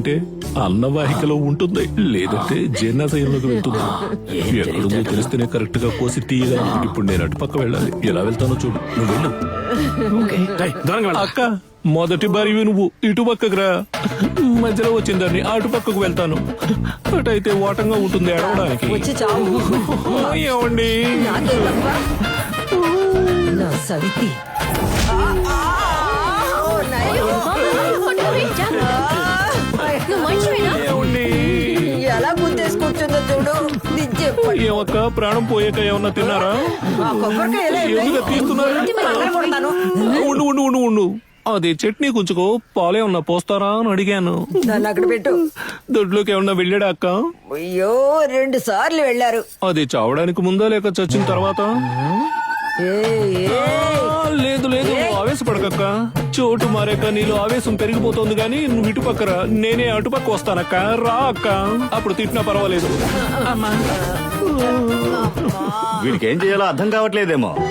అంటే అన్నవాహికలో ఉంటుంది, లేదంటే జీర్ణాశయంలోకి వెళ్తుంది. ఎక్కడుందో తెలిస్తేనే కరెక్ట్ గా కోసి తీయగా. ఇప్పుడు నేను అటు పక్క వెళ్ళాలి, ఎలా వెళ్తానో చూడు. నువ్వు వెళ్ళు. అక్క, మొదటి భార్యవి నువ్వు, ఇటు పక్కకు రా. మధ్యలో వచ్చిందాన్ని అటు పక్కకు వెళ్తాను. అటైతే ఓటంగా ఉంటుంది ఎడవడానికి. ఏమండి సవితి ఎలా గుద్దేసి కూర్చుందో చూడు. ఏమక్క, ప్రాణం పోయాక ఏమన్నా తిన్నారా? ఎందుకు తీస్తున్నారు? ఉండు ఉండు ఉండు ఉండు, అది చట్నీ కొంచెం పాలేమన్నా పోస్తారా అని అడిగాను. నన్ను అక్కడ పెట్టు. దొడ్లోకి ఏమన్నా వెళ్ళాడా అక్క? అయ్యో 2 సార్లు వెళ్ళారు. అది చావడానికి ముందా లేక చచ్చిన తర్వాత? లేదు లేదు, ఆవేశపడకక్క. చోటు మారాక నీలో ఆవేశం పెరిగిపోతుంది గానీ నువ్వు ఇటు పక్కరా, నేనే అటుపక్క వస్తానక్క. రా అక్క, అప్పుడు తిట్టినా పర్వాలేదు. వీడికి ఏం చేయాలో అర్థం కావట్లేదేమో.